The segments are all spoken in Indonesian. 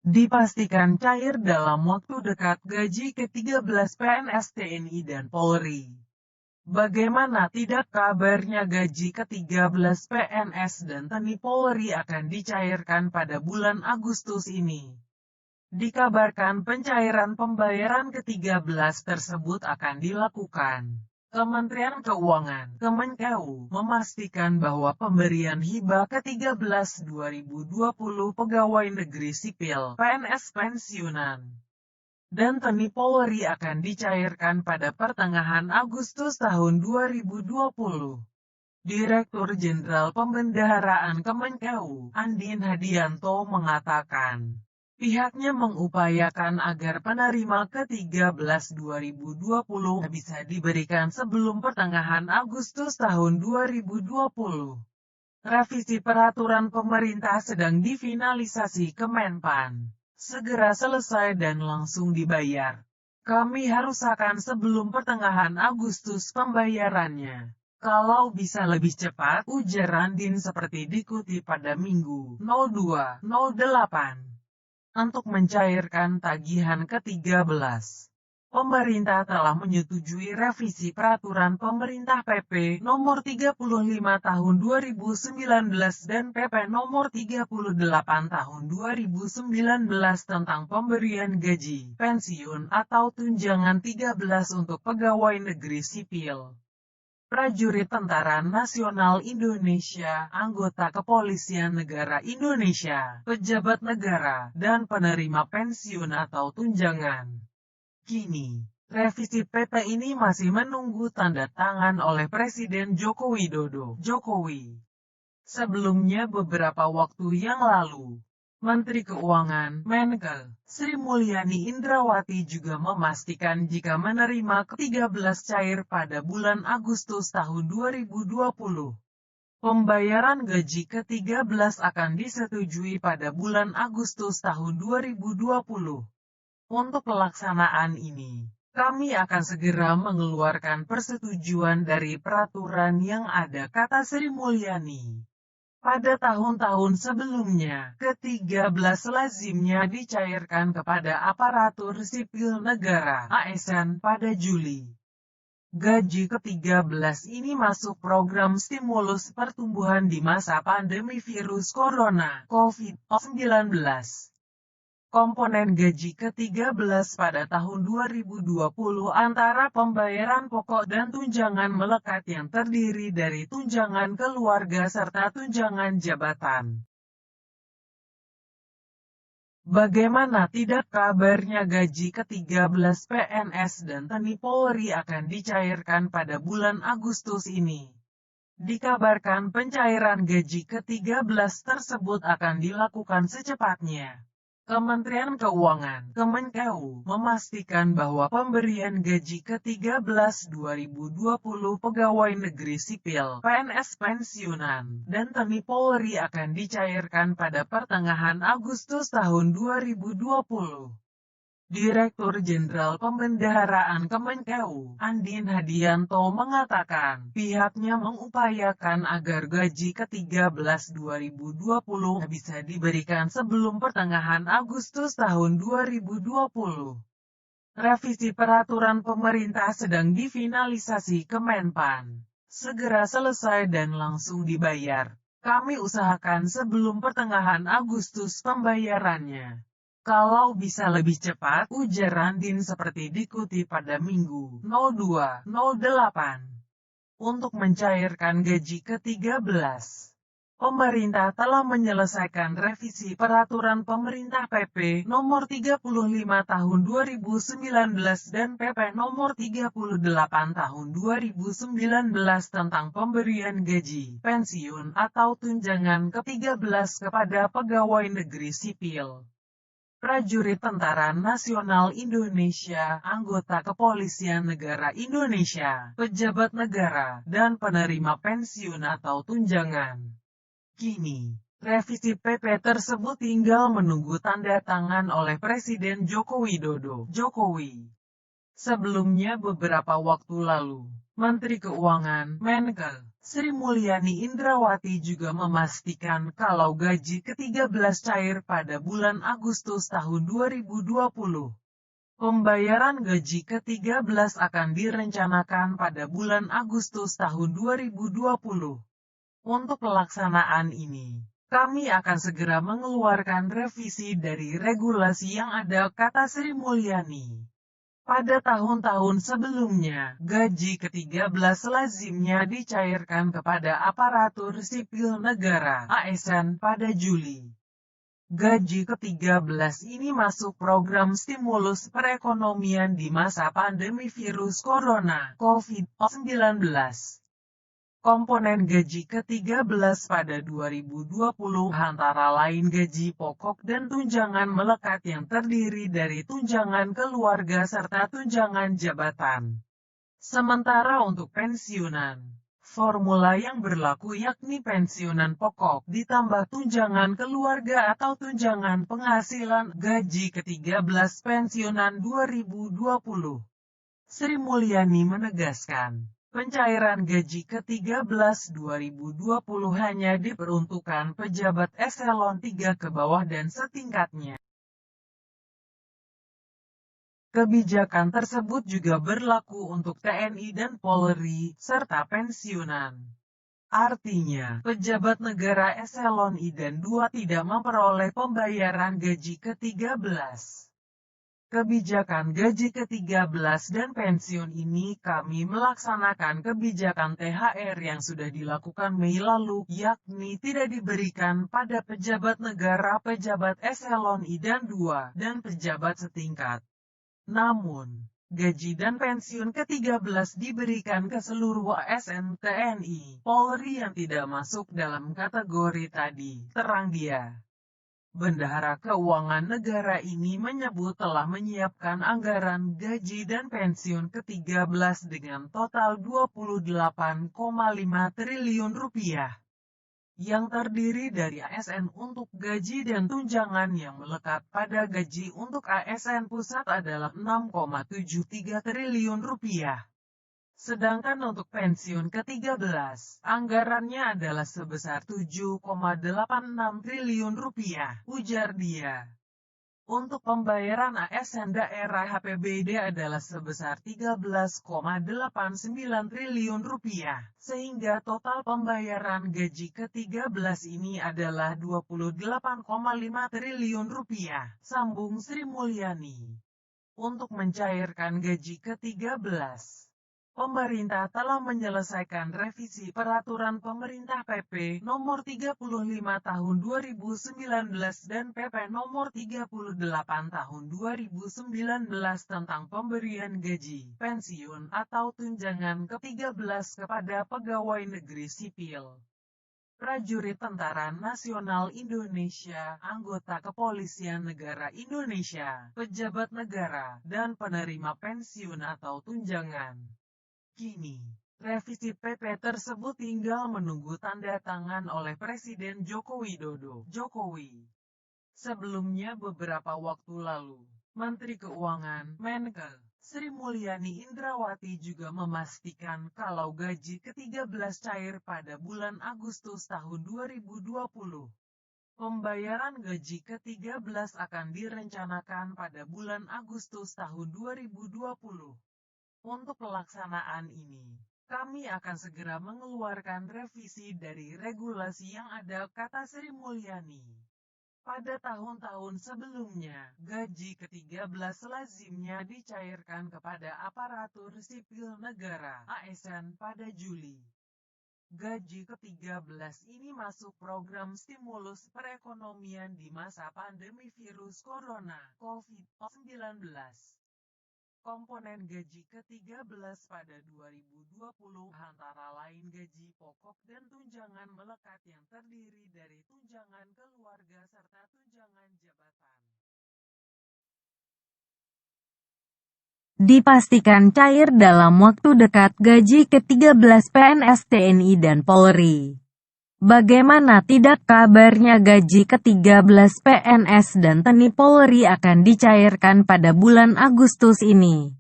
Dipastikan cair dalam waktu dekat gaji ke-13 PNS TNI dan Polri. Bagaimana tidak kabarnya gaji ke-13 PNS dan TNI Polri akan dicairkan pada bulan Agustus ini? Dikabarkan pencairan pembayaran ke-13 tersebut akan dilakukan. Kementerian Keuangan Kemenkeu memastikan bahwa pemberian hibah ke-13 2020 pegawai negeri sipil PNS pensiunan dan TNI Polri akan dicairkan pada pertengahan Agustus tahun 2020. Direktur Jenderal Pembendaharaan Kemenkeu, Andin Hadianto mengatakan, pihaknya mengupayakan agar penerima ke-13 2020 bisa diberikan sebelum pertengahan Agustus tahun 2020. Revisi peraturan pemerintah sedang difinalisasi Kemenpan. Segera selesai dan langsung dibayar. Kami harus akan sebelum pertengahan Agustus pembayarannya. Kalau bisa lebih cepat, ujar Andin seperti dikutip pada Minggu 02.08. Untuk mencairkan tagihan ke-13, pemerintah telah menyetujui revisi peraturan pemerintah PP Nomor 35 Tahun 2019 dan PP Nomor 38 Tahun 2019 tentang pemberian gaji, pensiun atau tunjangan 13 untuk pegawai negeri sipil, prajurit Tentara Nasional Indonesia, anggota Kepolisian Negara Indonesia, pejabat negara, dan penerima pensiun atau tunjangan. Kini, revisi PP ini masih menunggu tanda tangan oleh Presiden Joko Widodo. Sebelumnya beberapa waktu yang lalu, Menteri Keuangan, Menke, Sri Mulyani Indrawati juga memastikan jika menerima ke-13 cair pada bulan Agustus tahun 2020. Pembayaran gaji ke-13 akan disetujui pada bulan Agustus tahun 2020. Untuk pelaksanaan ini, kami akan segera mengeluarkan persetujuan dari peraturan yang ada, kata Sri Mulyani. Pada tahun-tahun sebelumnya, ke-13 lazimnya dicairkan kepada aparatur sipil negara (ASN) pada Juli. Gaji ke-13 ini masuk program stimulus pertumbuhan di masa pandemi virus corona (COVID-19). Komponen gaji ke-13 pada tahun 2020 antara pembayaran pokok dan tunjangan melekat yang terdiri dari tunjangan keluarga serta tunjangan jabatan. Bagaimana tidak kabarnya gaji ke-13 PNS dan TNI Polri akan dicairkan pada bulan Agustus ini? Dikabarkan pencairan gaji ke-13 tersebut akan dilakukan secepatnya. Kementerian Keuangan Kemenkeu memastikan bahwa pemberian gaji ke-13 2020 pegawai negeri sipil PNS pensiunan dan TNI Polri akan dicairkan pada pertengahan Agustus tahun 2020. Direktur Jenderal Pembendaharaan Kemenkeu, Andin Hadianto mengatakan, pihaknya mengupayakan agar gaji ke-13 2020 bisa diberikan sebelum pertengahan Agustus tahun 2020. Revisi peraturan pemerintah sedang difinalisasi Kemenpan. Segera selesai dan langsung dibayar. Kami usahakan sebelum pertengahan Agustus pembayarannya. Kalau bisa lebih cepat, ujar Andin seperti dikutip pada Minggu 02.08. Untuk mencairkan gaji ke-13, pemerintah telah menyelesaikan revisi peraturan pemerintah PP Nomor 35 Tahun 2019 dan PP Nomor 38 Tahun 2019 tentang pemberian gaji, pensiun atau tunjangan ke-13 kepada pegawai negeri sipil, prajurit Tentara Nasional Indonesia, anggota Kepolisian Negara Indonesia, pejabat negara, dan penerima pensiun atau tunjangan. Kini, revisi PP tersebut tinggal menunggu tanda tangan oleh Presiden Joko Widodo. Sebelumnya beberapa waktu lalu, Menteri Keuangan, Menke, Sri Mulyani Indrawati juga memastikan kalau gaji ke-13 cair pada bulan Agustus tahun 2020. Pembayaran gaji ke-13 akan direncanakan pada bulan Agustus tahun 2020. Untuk pelaksanaan ini, kami akan segera mengeluarkan revisi dari regulasi yang ada, kata Sri Mulyani. Pada tahun-tahun sebelumnya, gaji ke-13 lazimnya dicairkan kepada aparatur sipil negara (ASN) pada Juli. Gaji ke-13 ini masuk program stimulus perekonomian di masa pandemi virus corona (COVID-19). Komponen gaji ke-13 pada 2020 antara lain gaji pokok dan tunjangan melekat yang terdiri dari tunjangan keluarga serta tunjangan jabatan. Sementara untuk pensiunan, formula yang berlaku yakni pensiunan pokok ditambah tunjangan keluarga atau tunjangan penghasilan. Gaji ke-13 pensiunan 2020. Sri Mulyani menegaskan, pencairan gaji ke-13 2020 hanya diperuntukkan pejabat eselon 3 ke bawah dan setingkatnya. Kebijakan tersebut juga berlaku untuk TNI dan Polri, serta pensiunan. Artinya, pejabat negara eselon I dan II tidak memperoleh pembayaran gaji ke-13. Kebijakan gaji ke-13 dan pensiun ini kami melaksanakan kebijakan THR yang sudah dilakukan Mei lalu, yakni tidak diberikan pada pejabat negara, pejabat eselon I dan II, dan pejabat setingkat. Namun, gaji dan pensiun ke-13 diberikan ke seluruh ASN TNI, Polri yang tidak masuk dalam kategori tadi, terang dia. Bendahara Keuangan Negara ini menyebut telah menyiapkan anggaran gaji dan pensiun ke-13 dengan total Rp28,5 triliun. Yang terdiri dari ASN untuk gaji dan tunjangan yang melekat pada gaji untuk ASN pusat adalah Rp6,73 triliun. Sedangkan untuk pensiun ke-13, anggarannya adalah sebesar Rp7,86 triliun, ujar dia. Untuk pembayaran ASN daerah APBD adalah sebesar Rp13,89 triliun, sehingga total pembayaran gaji ke-13 ini adalah Rp28,5 triliun, sambung Sri Mulyani. Untuk mencairkan gaji ke-13, pemerintah telah menyelesaikan revisi Peraturan Pemerintah PP Nomor 35 Tahun 2019 dan PP Nomor 38 Tahun 2019 tentang pemberian gaji, pensiun atau tunjangan ke-13 kepada pegawai negeri sipil, prajurit Tentara Nasional Indonesia, anggota Kepolisian Negara Indonesia, pejabat negara, dan penerima pensiun atau tunjangan. Kini, revisi PP tersebut tinggal menunggu tanda tangan oleh Presiden Joko Widodo. Jokowi. Sebelumnya beberapa waktu lalu, Menteri Keuangan, Menkeu, Sri Mulyani Indrawati juga memastikan kalau gaji ke-13 cair pada bulan Agustus tahun 2020. Pembayaran gaji ke-13 akan direncanakan pada bulan Agustus tahun 2020. Untuk pelaksanaan ini, kami akan segera mengeluarkan revisi dari regulasi yang ada, kata Sri Mulyani. Pada tahun-tahun sebelumnya, gaji ke-13 lazimnya dicairkan kepada aparatur sipil negara (ASN) pada Juli. Gaji ke-13 ini masuk program stimulus perekonomian di masa pandemi virus corona (COVID-19). Komponen gaji ke-13 pada 2020 antara lain gaji pokok dan tunjangan melekat yang terdiri dari tunjangan keluarga serta tunjangan jabatan. Dipastikan cair dalam waktu dekat gaji ke-13 PNS TNI dan Polri. Bagaimana tidak kabarnya gaji ke-13 PNS dan TNI Polri akan dicairkan pada bulan Agustus ini?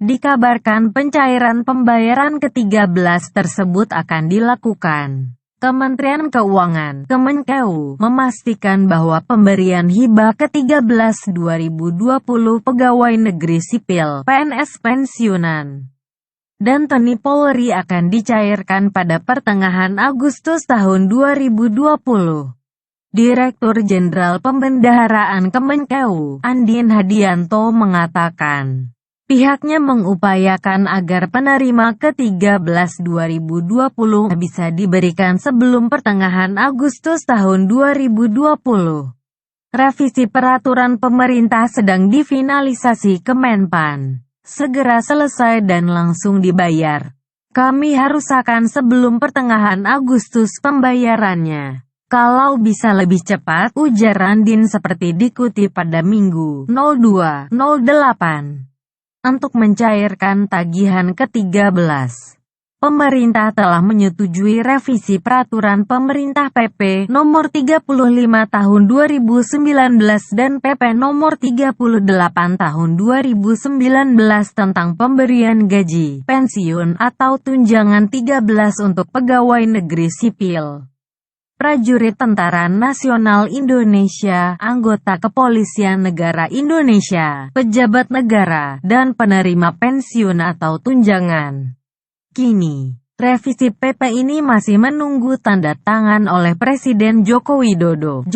Dikabarkan pencairan pembayaran ke-13 tersebut akan dilakukan. Kementerian Keuangan Kemenkeu memastikan bahwa pemberian hibah ke-13 2020 pegawai negeri sipil (PNS) pensiunan dan TNI Polri akan dicairkan pada pertengahan Agustus tahun 2020. Direktur Jenderal Pembendaharaan Kemenkeu, Andien Hadianto mengatakan, pihaknya mengupayakan agar penerima ke-13 2020 bisa diberikan sebelum pertengahan Agustus tahun 2020. Revisi peraturan pemerintah sedang difinalisasi Kemenpan. Segera selesai dan langsung dibayar. Kami harus akan sebelum pertengahan Agustus pembayarannya. Kalau bisa lebih cepat, ujar Andien seperti dikutip pada Minggu 02.08. Untuk mencairkan tagihan ke-13, pemerintah telah menyetujui revisi peraturan pemerintah PP Nomor 35 Tahun 2019 dan PP Nomor 38 Tahun 2019 tentang pemberian gaji, pensiun atau tunjangan 13 untuk pegawai negeri sipil, prajurit Tentara Nasional Indonesia, anggota Kepolisian Negara Indonesia, pejabat negara, dan penerima pensiun atau tunjangan. Kini, revisi PP ini masih menunggu tanda tangan oleh Presiden Joko Widodo.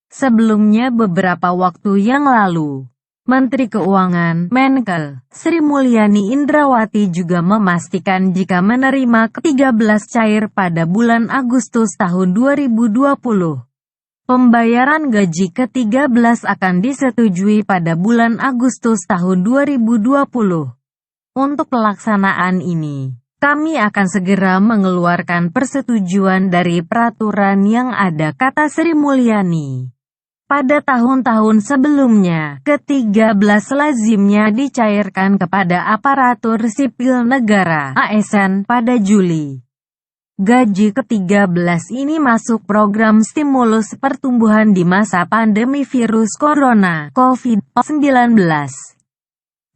Sebelumnya beberapa waktu yang lalu, Menteri Keuangan Menkel Sri Mulyani Indrawati juga memastikan jika menerima ke-13 cair pada bulan Agustus tahun 2020. Pembayaran gaji ke-13 akan disetujui pada bulan Agustus tahun 2020. Untuk pelaksanaan ini, kami akan segera mengeluarkan persetujuan dari peraturan yang ada, kata Sri Mulyani. Pada tahun-tahun sebelumnya, ke-13 lazimnya dicairkan kepada aparatur sipil negara (ASN) pada Juli. Gaji ke-13 ini masuk program stimulus pertumbuhan di masa pandemi virus corona (COVID-19).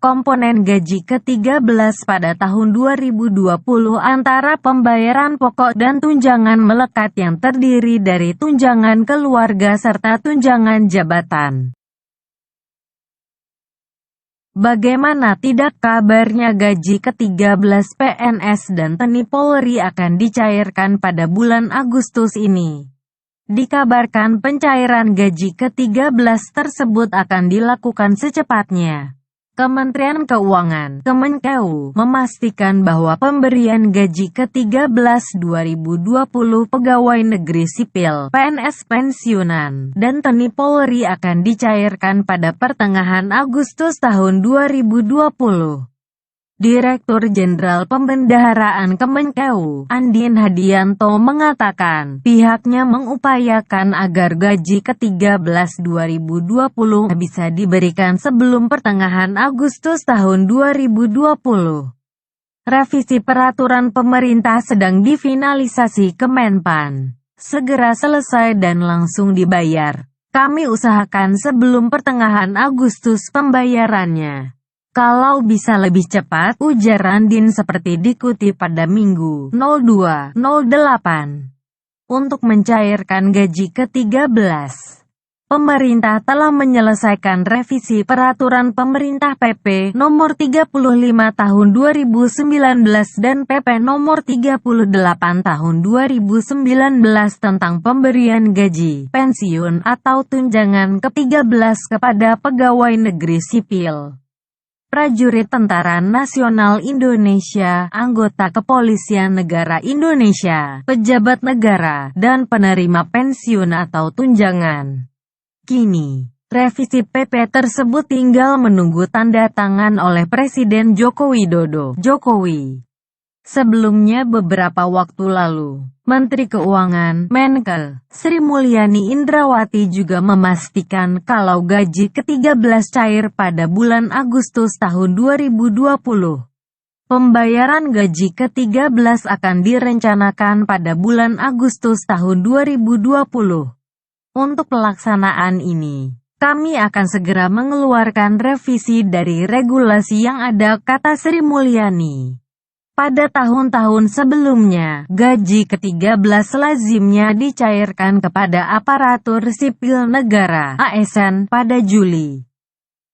Komponen gaji ke-13 pada tahun 2020 antara pembayaran pokok dan tunjangan melekat yang terdiri dari tunjangan keluarga serta tunjangan jabatan. Bagaimana tidak kabarnya gaji ke-13 PNS dan TNI Polri akan dicairkan pada bulan Agustus ini? Dikabarkan pencairan gaji ke-13 tersebut akan dilakukan secepatnya. Kementerian Keuangan Kemenkeu memastikan bahwa pemberian gaji ke-13 2020 pegawai negeri sipil (PNS) pensiunan dan TNI Polri akan dicairkan pada pertengahan Agustus tahun 2020. Direktur Jenderal Pembendaharaan Kemenkeu, Andien Hadianto mengatakan, pihaknya mengupayakan agar gaji ke-13 2020 bisa diberikan sebelum pertengahan Agustus tahun 2020. Revisi peraturan pemerintah sedang difinalisasi Kemenpan. Segera selesai dan langsung dibayar. Kami usahakan sebelum pertengahan Agustus pembayarannya. Kalau bisa lebih cepat, ujar Andien seperti dikutip pada Minggu 02.08. Untuk mencairkan gaji ke-13, pemerintah telah menyelesaikan revisi peraturan pemerintah PP Nomor 35 Tahun 2019 dan PP Nomor 38 Tahun 2019 tentang pemberian gaji, pensiun atau tunjangan ke-13 kepada pegawai negeri sipil, prajurit Tentara Nasional Indonesia, anggota Kepolisian Negara Indonesia, pejabat negara, dan penerima pensiun atau tunjangan. Kini, revisi PP tersebut tinggal menunggu tanda tangan oleh Presiden Joko Widodo. Sebelumnya beberapa waktu lalu, Menteri Keuangan Menkel Sri Mulyani Indrawati juga memastikan kalau gaji ke-13 cair pada bulan Agustus tahun 2020. Pembayaran gaji ke-13 akan direncanakan pada bulan Agustus tahun 2020. Untuk pelaksanaan ini, Kami akan segera mengeluarkan revisi dari regulasi yang ada, kata Sri Mulyani. Pada tahun-tahun sebelumnya, gaji ke-13 lazimnya dicairkan kepada aparatur sipil negara (ASN) pada Juli.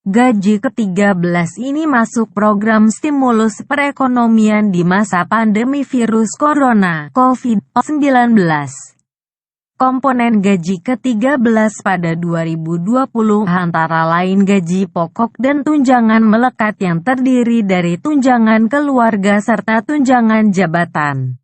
Gaji ke-13 ini masuk program stimulus perekonomian di masa pandemi virus corona (COVID-19). Komponen gaji ke-13 pada 2020 antara lain gaji pokok dan tunjangan melekat yang terdiri dari tunjangan keluarga serta tunjangan jabatan.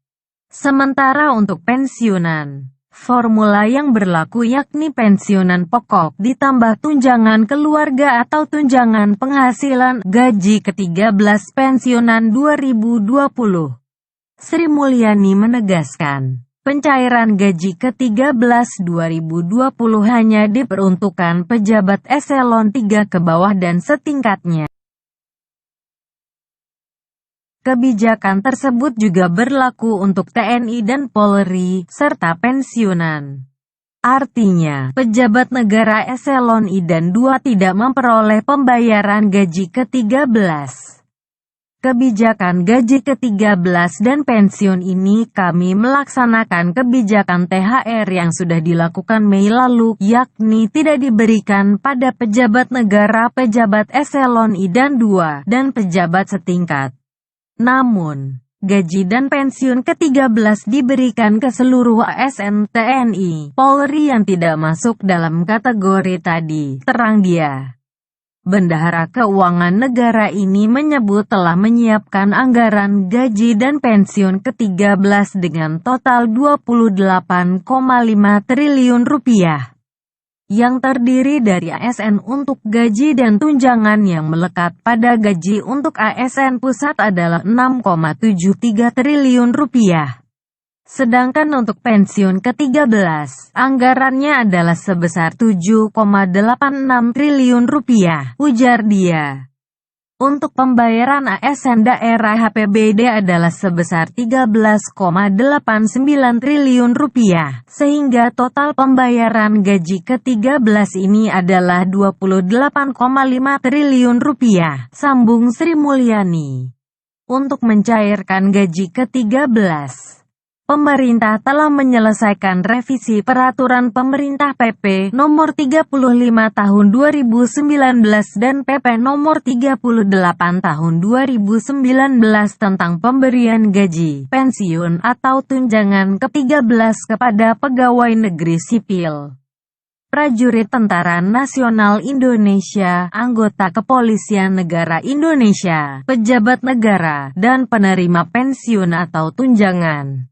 Sementara untuk pensiunan, formula yang berlaku yakni pensiunan pokok ditambah tunjangan keluarga atau tunjangan penghasilan gaji ke-13 pensiunan 2020. Sri Mulyani menegaskan, pencairan gaji ke-13 2020 hanya diperuntukkan pejabat eselon 3 ke bawah dan setingkatnya. Kebijakan tersebut juga berlaku untuk TNI dan Polri, serta pensiunan. Artinya, pejabat negara eselon I dan II tidak memperoleh pembayaran gaji ke-13. Kebijakan gaji ke-13 dan pensiun ini kami melaksanakan kebijakan THR yang sudah dilakukan Mei lalu, yakni tidak diberikan pada pejabat negara, pejabat eselon I dan II, dan pejabat setingkat. Namun, gaji dan pensiun ke-13 diberikan ke seluruh ASN TNI, Polri yang tidak masuk dalam kategori tadi, terang dia. Bendahara Keuangan Negara ini menyebut telah menyiapkan anggaran gaji dan pensiun ke-13 dengan total Rp28,5 triliun, yang terdiri dari ASN untuk gaji dan tunjangan yang melekat pada gaji untuk ASN pusat adalah Rp6,73 triliun. Sedangkan untuk pensiun ke-13, anggarannya adalah sebesar Rp7,86 triliun, ujar dia. Untuk pembayaran ASN daerah APBD adalah sebesar Rp13,89 triliun, sehingga total pembayaran gaji ke-13 ini adalah Rp28,5 triliun, sambung Sri Mulyani. Untuk mencairkan gaji ke-13, pemerintah telah menyelesaikan revisi Peraturan Pemerintah PP Nomor 35 Tahun 2019 dan PP Nomor 38 Tahun 2019 tentang pemberian gaji, pensiun atau tunjangan ke-13 kepada pegawai negeri sipil, prajurit Tentara Nasional Indonesia, anggota Kepolisian Negara Indonesia, pejabat negara, dan penerima pensiun atau tunjangan.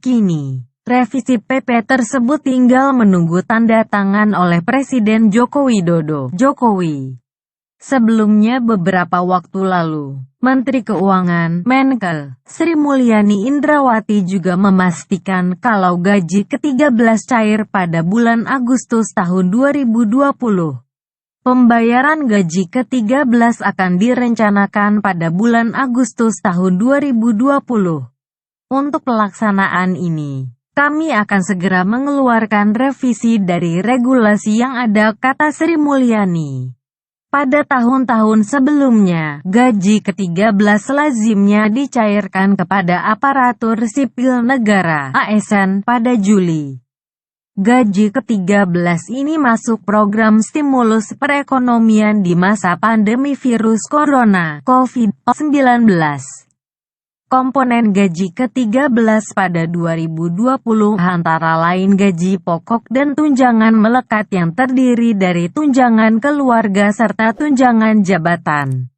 Kini, revisi PP tersebut tinggal menunggu tanda tangan oleh Presiden Joko Widodo. Sebelumnya beberapa waktu lalu, Menteri Keuangan, Menkel, Sri Mulyani Indrawati juga memastikan kalau gaji ke-13 cair pada bulan Agustus tahun 2020. Pembayaran gaji ke-13 akan direncanakan pada bulan Agustus tahun 2020. Untuk pelaksanaan ini, kami akan segera mengeluarkan revisi dari regulasi yang ada, kata Sri Mulyani. Pada tahun-tahun sebelumnya, gaji ke-13 lazimnya dicairkan kepada aparatur sipil negara (ASN) pada Juli. Gaji ke-13 ini masuk program stimulus perekonomian di masa pandemi virus corona (COVID-19). Komponen gaji ke-13 pada 2020 antara lain gaji pokok dan tunjangan melekat yang terdiri dari tunjangan keluarga serta tunjangan jabatan.